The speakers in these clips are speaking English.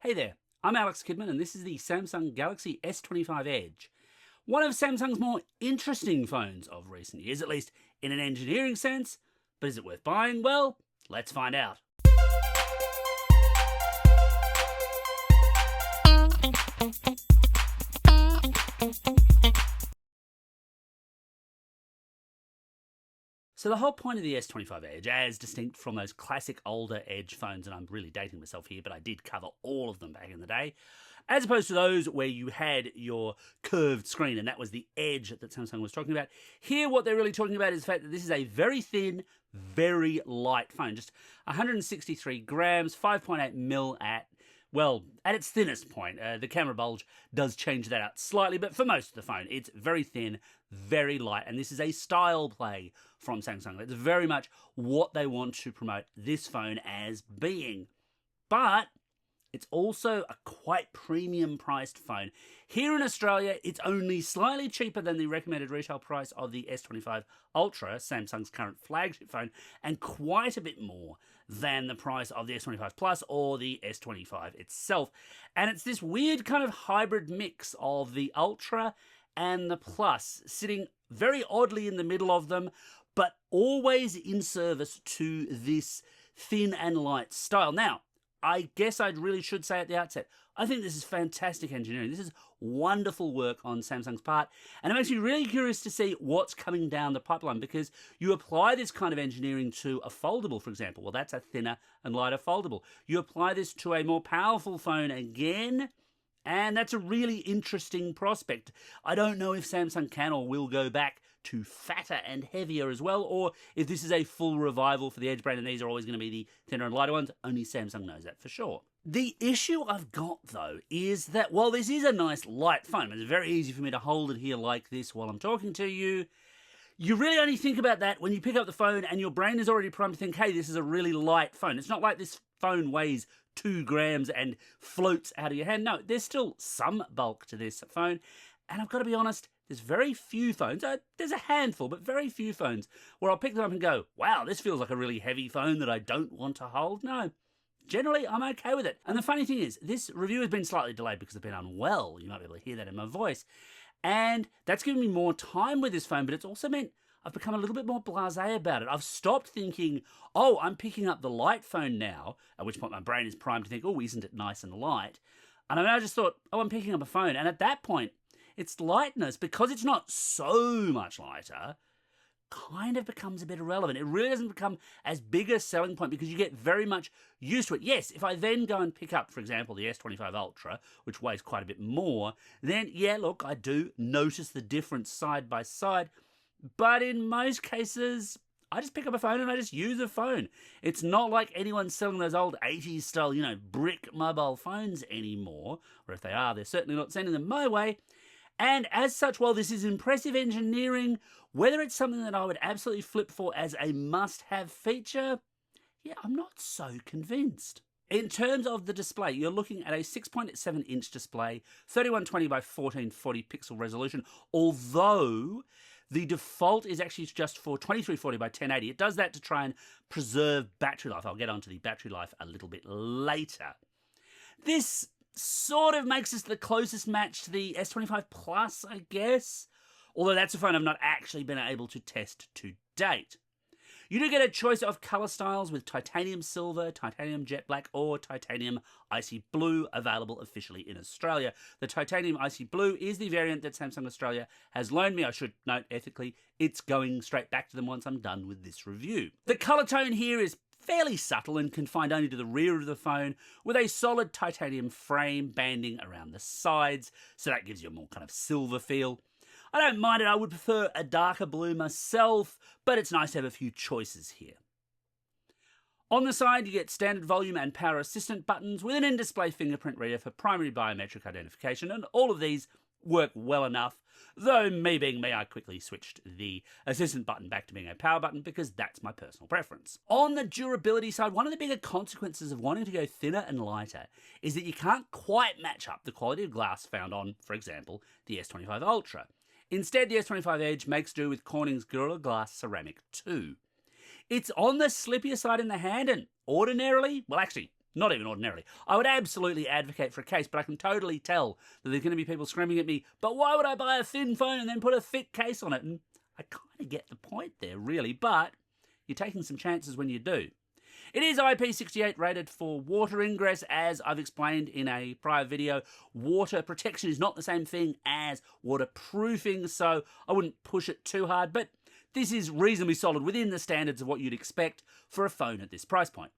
Hey there, I'm Alex Kidman and this is the Samsung Galaxy S25 Edge. One of Samsung's more interesting phones of recent years, at least in an engineering sense. But is it worth buying? Well, let's find out. So the whole point of the S25 Edge, as distinct from those classic older Edge phones, and I'm really dating myself here, but I did cover all of them back in the day, as opposed to those where you had your curved screen, and that was the Edge that Samsung was talking about. Here, what they're really talking about is the fact that this is a very thin, very light phone, just 163 grams, 5.8 mil at its thinnest point. The camera bulge does change that out slightly, but for most of the phone, it's very thin, very light, and this is a style play from Samsung. That's very much what they want to promote this phone as being. But it's also a quite premium priced phone. Here in Australia, it's only slightly cheaper than the recommended retail price of the S25 Ultra, Samsung's current flagship phone, and quite a bit more than the price of the S25 Plus or the S25 itself. And it's this weird kind of hybrid mix of the Ultra and the Plus, sitting very oddly in the middle of them, but always in service to this thin and light style. Now, I guess I really should say at the outset, I think this is fantastic engineering. This is wonderful work on Samsung's part, and it makes me really curious to see what's coming down the pipeline, because you apply this kind of engineering to a foldable, for example. Well, that's a thinner and lighter foldable. You apply this to a more powerful phone again, and that's a really interesting prospect. I don't know if Samsung can or will go back to fatter and heavier as well, or if this is a full revival for the Edge brand and these are always going to be the thinner and lighter ones. Only Samsung knows that for sure. The issue I've got, though, is that while this is a nice light phone, it's very easy for me to hold it here like this while I'm talking to you, you really only think about that when you pick up the phone and your brain is already primed to think, hey, this is a really light phone. It's not like this phone weighs 2 grams and floats out of your hand. No, there's still some bulk to this phone. And I've got to be honest, there's very few phones, there's a handful, but very few phones where I'll pick them up and go, wow, this feels like a really heavy phone that I don't want to hold. No, generally I'm okay with it. And the funny thing is, this review has been slightly delayed because I've been unwell. You might be able to hear that in my voice. And that's given me more time with this phone, but it's also meant I've become a little bit more blasé about it. I've stopped thinking, oh, I'm picking up the light phone now, at which point my brain is primed to think, oh, isn't it nice and light? And I now just thought, oh, I'm picking up a phone. And at that point, its lightness, because it's not so much lighter, kind of becomes a bit irrelevant. It really doesn't become as big a selling point because you get very much used to it. Yes, if I then go and pick up, for example, the S25 Ultra, which weighs quite a bit more, then yeah, look, I do notice the difference side by side. But in most cases, I just pick up a phone and I just use a phone. It's not like anyone's selling those old 80s style, brick mobile phones anymore. Or if they are, they're certainly not sending them my way. And as such, while this is impressive engineering, whether it's something that I would absolutely flip for as a must-have feature, yeah, I'm not so convinced. In terms of the display, you're looking at a 6.7-inch display, 3120 by 1440 pixel resolution, although the default is actually just for 2340 by 1080. It does that to try and preserve battery life. I'll get onto the battery life a little bit later. This sort of makes this the closest match to the S25 Plus, I guess. Although that's a phone I've not actually been able to test to date. You do get a choice of colour styles with titanium silver, titanium jet black, or titanium icy blue available officially in Australia. The titanium icy blue is the variant that Samsung Australia has loaned me. I should note ethically, it's going straight back to them once I'm done with this review. The colour tone here is fairly subtle and confined only to the rear of the phone, with a solid titanium frame banding around the sides, so that gives you a more kind of silver feel. I don't mind it, I would prefer a darker blue myself, but it's nice to have a few choices here. On the side, you get standard volume and power assistant buttons with an in-display fingerprint reader for primary biometric identification, and all of these work well enough, though me being me, I quickly switched the assistant button back to being a power button because that's my personal preference. On the durability side, one of the bigger consequences of wanting to go thinner and lighter is that you can't quite match up the quality of glass found on, for example, the S25 Ultra. Instead, the S25 Edge makes do with Corning's Gorilla Glass Ceramic 2. It's on the slippier side in the hand, and ordinarily, well actually, Not even ordinarily. I would absolutely advocate for a case, but I can totally tell that there's going to be people screaming at me, but why would I buy a thin phone and then put a thick case on it? And I kind of get the point there, really, but you're taking some chances when you do. It is IP68 rated for water ingress, as I've explained in a prior video. Water protection is not the same thing as waterproofing, so I wouldn't push it too hard, but this is reasonably solid within the standards of what you'd expect for a phone at this price point.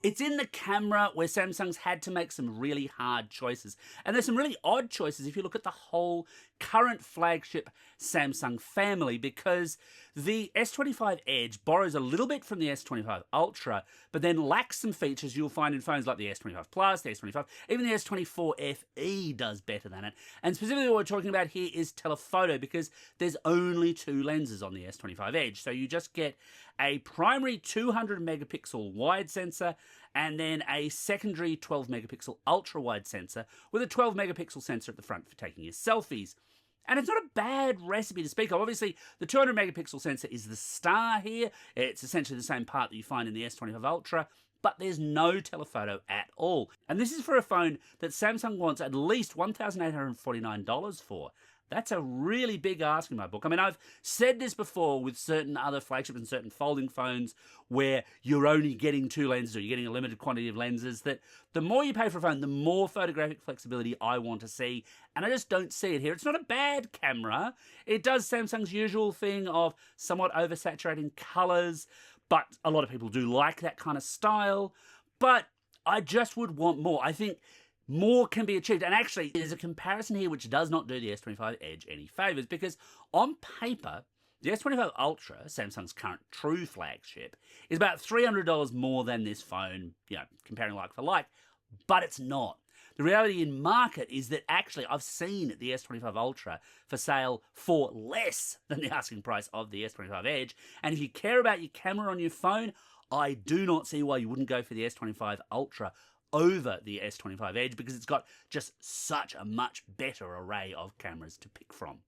It's in the camera where Samsung's had to make some really hard choices. And there's some really odd choices if you look at the whole current flagship Samsung family, because the S25 Edge borrows a little bit from the S25 Ultra, but then lacks some features you'll find in phones like the S25 Plus, the S25, even the S24 FE does better than it. And specifically what we're talking about here is telephoto, because there's only 2 lenses on the S25 Edge. So you just get a primary 200 megapixel wide sensor and then a secondary 12 megapixel ultra wide sensor with a 12 megapixel sensor at the front for taking your selfies. And it's not a bad recipe to speak of. Obviously, the 200 megapixel sensor is the star here. It's essentially the same part that you find in the S25 Ultra, but there's no telephoto at all. And this is for a phone that Samsung wants at least $1,849 for. That's a really big ask in my book. I mean, I've said this before with certain other flagships and certain folding phones where you're only getting 2 lenses or you're getting a limited quantity of lenses, that the more you pay for a phone, the more photographic flexibility I want to see. And I just don't see it here. It's not a bad camera. It does Samsung's usual thing of somewhat oversaturating colors, but a lot of people do like that kind of style. But I just would want more. I think more can be achieved. And actually, there's a comparison here which does not do the S25 Edge any favors, because on paper, the S25 Ultra, Samsung's current true flagship, is about $300 more than this phone, comparing like for like, but it's not. The reality in market is that actually I've seen the S25 Ultra for sale for less than the asking price of the S25 Edge. And if you care about your camera on your phone, I do not see why you wouldn't go for the S25 Ultra over the S25 Edge, because it's got just such a much better array of cameras to pick from.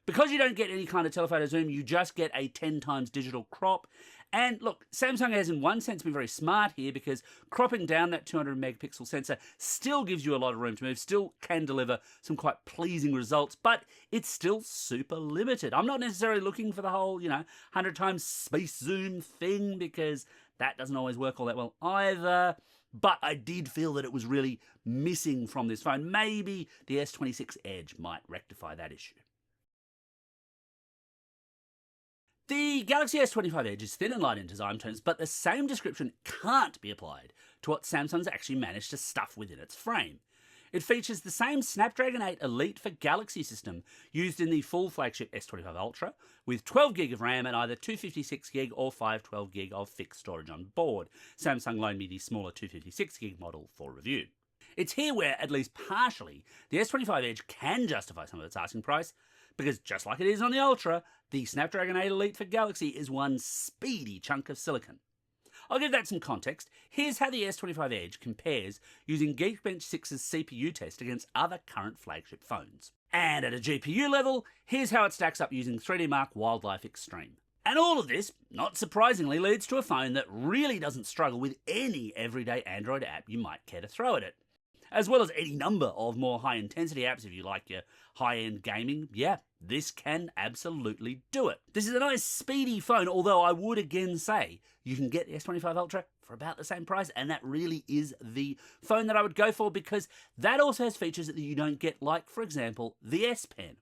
Because you don't get any kind of telephoto zoom, you just get a 10 times digital crop. And look, Samsung has in one sense been very smart here, because cropping down that 200 megapixel sensor still gives you a lot of room to move, still can deliver some quite pleasing results, but it's still super limited. I'm not necessarily looking for the whole, 100 times space zoom thing, because that doesn't always work all that well either. But I did feel that it was really missing from this phone. Maybe the S26 Edge might rectify that issue. The Galaxy S25 Edge is thin and light in design terms, but the same description can't be applied to what Samsung's actually managed to stuff within its frame. It features the same Snapdragon 8 Elite for Galaxy system used in the full flagship S25 Ultra, with 12GB of RAM and either 256GB or 512GB of fixed storage on board. Samsung loaned me the smaller 256GB model for review. It's here where, at least partially, the S25 Edge can justify some of its asking price, because just like it is on the Ultra, the Snapdragon 8 Elite for Galaxy is one speedy chunk of silicon. I'll give that some context. Here's how the S25 Edge compares using Geekbench 6's CPU test against other current flagship phones. And at a GPU level, here's how it stacks up using 3D Mark Wildlife Extreme. And all of this, not surprisingly, leads to a phone that really doesn't struggle with any everyday Android app you might care to throw at it. As well as any number of more high-intensity apps if you like your high-end gaming. Yeah, this can absolutely do it. This is a nice speedy phone, although I would again say you can get the S25 Ultra for about the same price, and that really is the phone that I would go for, because that also has features that you don't get, like, for example, the S Pen.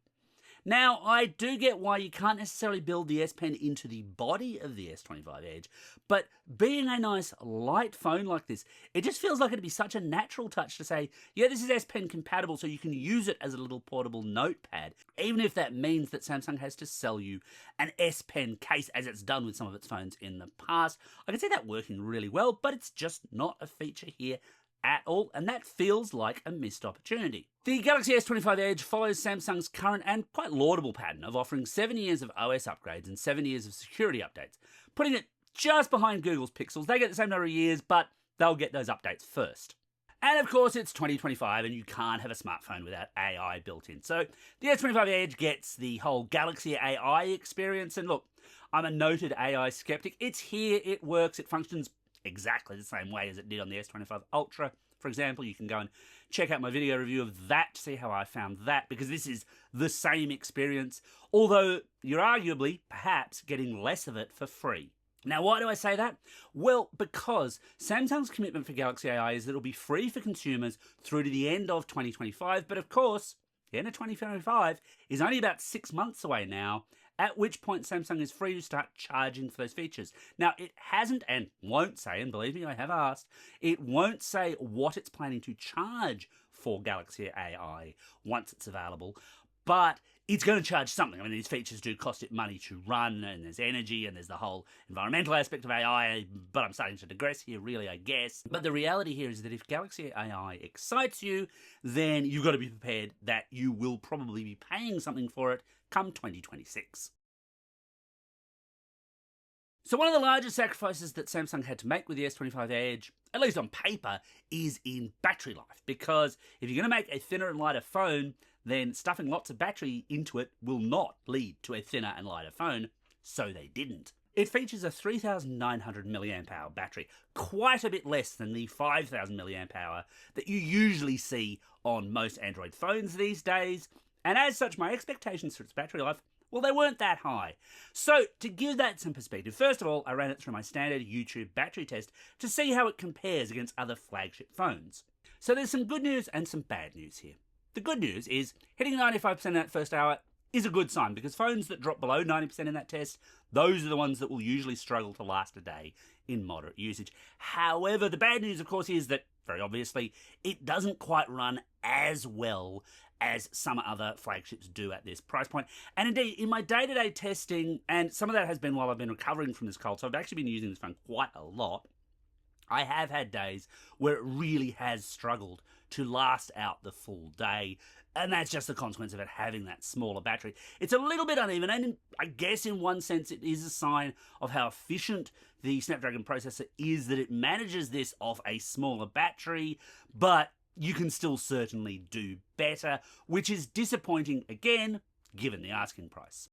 Now, I do get why you can't necessarily build the S Pen into the body of the S25 Edge, but being a nice light phone like this, it just feels like it'd be such a natural touch to say, yeah, this is S Pen compatible, so you can use it as a little portable notepad, even if that means that Samsung has to sell you an S Pen case, as it's done with some of its phones in the past. I can see that working really well, but it's just not a feature here at all, and that feels like a missed opportunity. The Galaxy S25 Edge follows Samsung's current and quite laudable pattern of offering 7 years of OS upgrades and 7 years of security updates, putting it just behind Google's Pixels. They get the same number of years, but they'll get those updates first. And of course, it's 2025 and you can't have a smartphone without AI built in. So the S25 Edge gets the whole Galaxy AI experience. And look, I'm a noted AI skeptic. It's here, it works, it functions exactly the same way as it did on the S25 Ultra. For example, you can go and check out my video review of that to see how I found that, because this is the same experience, although you're arguably, perhaps, getting less of it for free. Now, why do I say that? Well, because Samsung's commitment for Galaxy AI is that it'll be free for consumers through to the end of 2025, but of course, the end of 2025 is only about 6 months away now, at which point Samsung is free to start charging for those features. Now, it hasn't and won't say, and believe me, I have asked, it won't say what it's planning to charge for Galaxy AI once it's available, but it's going to charge something. I mean, these features do cost it money to run, and there's energy, and there's the whole environmental aspect of AI, but I'm starting to digress here, really, I guess. But the reality here is that if Galaxy AI excites you, then you've got to be prepared that you will probably be paying something for it come 2026. So one of the largest sacrifices that Samsung had to make with the S25 Edge, at least on paper, is in battery life. Because if you're going to make a thinner and lighter phone, then stuffing lots of battery into it will not lead to a thinner and lighter phone, so they didn't. It features a 3,900 mAh battery, quite a bit less than the 5,000 mAh that you usually see on most Android phones these days, and as such, my expectations for its battery life, well, they weren't that high. So, to give that some perspective, first of all, I ran it through my standard YouTube battery test to see how it compares against other flagship phones. So there's some good news and some bad news here. The good news is, hitting 95% in that first hour is a good sign, because phones that drop below 90% in that test, those are the ones that will usually struggle to last a day in moderate usage. However, the bad news, of course, is that, very obviously, it doesn't quite run as well as some other flagships do at this price point. And indeed, in my day-to-day testing, and some of that has been while I've been recovering from this cold, so I've actually been using this phone quite a lot, I have had days where it really has struggled to last out the full day, and that's just the consequence of it having that smaller battery. It's a little bit uneven, and I guess in one sense it is a sign of how efficient the Snapdragon processor is, that it manages this off a smaller battery, but you can still certainly do better, which is disappointing again, given the asking price.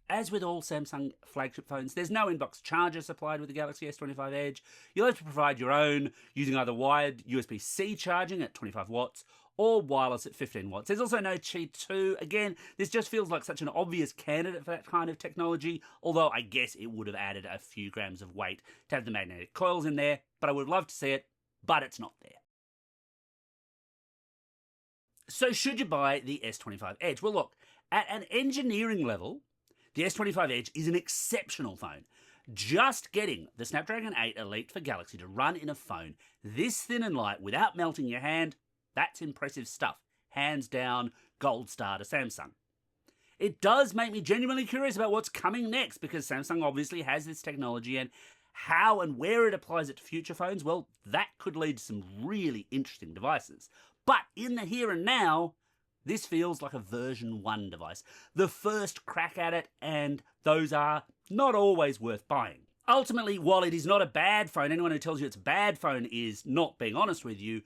As with all Samsung flagship phones, there's no inbox charger supplied with the Galaxy S25 Edge. You'll have to provide your own using either wired USB-C charging at 25 watts or wireless at 15 watts. There's also no Qi 2. Again, this just feels like such an obvious candidate for that kind of technology, although I guess it would have added a few grams of weight to have the magnetic coils in there, but I would love to see it, but it's not there. So should you buy the S25 Edge? Well, look, at an engineering level, the S25 Edge is an exceptional phone. Just getting the Snapdragon 8 Elite for Galaxy to run in a phone this thin and light without melting your hand, that's impressive stuff. Hands down, gold star to Samsung. It does make me genuinely curious about what's coming next, because Samsung obviously has this technology, and how and where it applies it to future phones, well, that could lead to some really interesting devices. But in the here and now, this feels like a version 1 device, the first crack at it, and those are not always worth buying. Ultimately, while it is not a bad phone, anyone who tells you it's a bad phone is not being honest with you.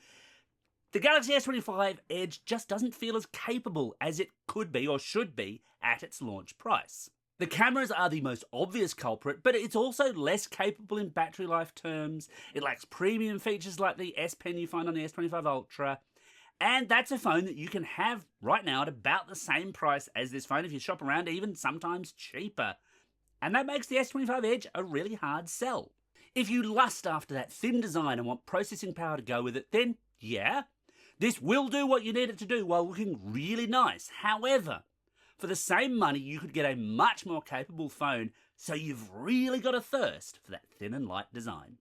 The Galaxy S25 Edge just doesn't feel as capable as it could be or should be at its launch price. The cameras are the most obvious culprit, but it's also less capable in battery life terms. It lacks premium features like the S Pen you find on the S25 Ultra. And that's a phone that you can have right now at about the same price as this phone if you shop around, even sometimes cheaper. And that makes the S25 Edge a really hard sell. If you lust after that thin design and want processing power to go with it, then yeah, this will do what you need it to do while looking really nice. However, for the same money, you could get a much more capable phone, so you've really got a thirst for that thin and light design.